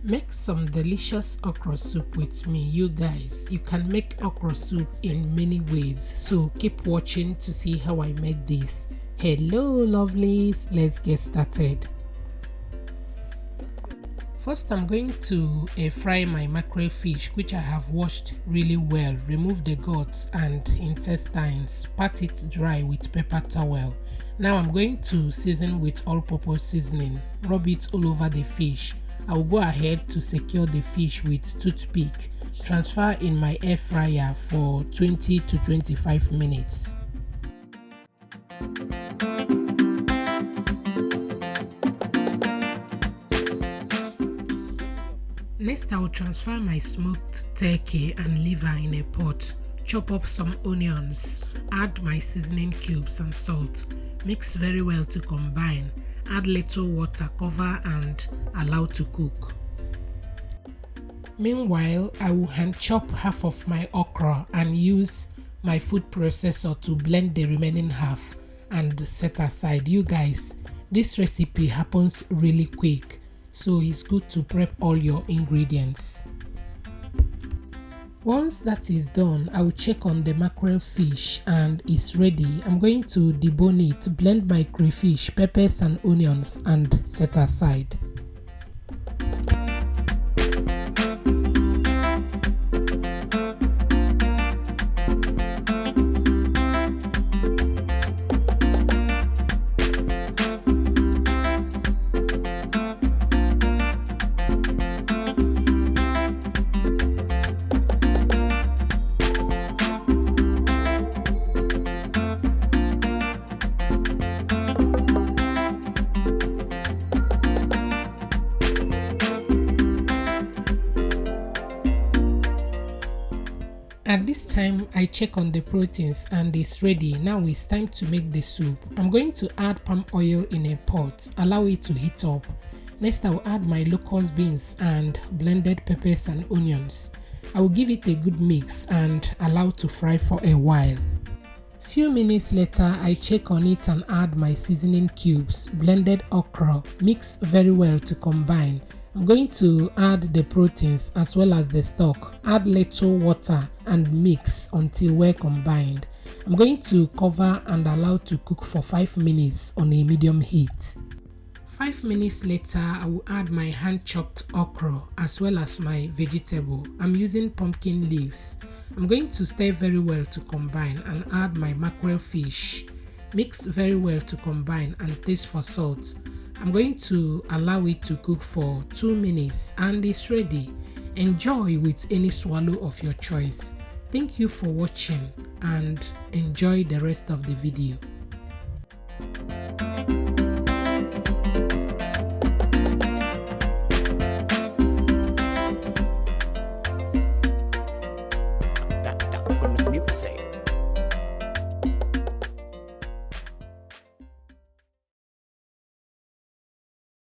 Make some delicious okra soup with me, you guys. You can make okra soup in many ways, so keep watching to see how I made this. Hello lovelies, let's get started. First I'm going to fry my mackerel fish, which I have washed really well. Remove the guts and intestines, pat it dry with paper towel. Now I'm going to season with all-purpose seasoning, rub it all over the fish. I will go ahead to secure the fish with toothpick, transfer in my air fryer for 20 to 25 minutes. Next I will transfer my smoked turkey and liver in a pot, chop up some onions, add my seasoning cubes and salt, mix very well to combine. Add little water, cover and allow to cook. Meanwhile, I will hand chop half of my okra and use my food processor to blend the remaining half and set aside. You guys, this recipe happens really quick, so it's good to prep all your ingredients. Once that is done, I will check on the mackerel fish and it's ready. I'm going to debone it, blend my crayfish, peppers and onions and set aside. At this time, I check on the proteins and it's ready. Now it's time to make the soup. I'm going to add palm oil in a pot, allow it to heat up. Next I will add my locust beans and blended peppers and onions. I will give it a good mix and allow to fry for a while. Few minutes later, I check on it and add my seasoning cubes, blended okra, mix very well to combine. I'm going to add the proteins as well as the stock, add little water and mix until well combined. I'm going to cover and allow to cook for 5 minutes on a medium heat. 5 minutes later, I will add my hand chopped okra as well as my vegetable. I'm using pumpkin leaves. I'm going to stir very well to combine and add my mackerel fish. Mix very well to combine and taste for salt. I'm going to allow it to cook for 2 minutes and it's ready. Enjoy with any swallow of your choice. Thank you for watching and enjoy the rest of the video.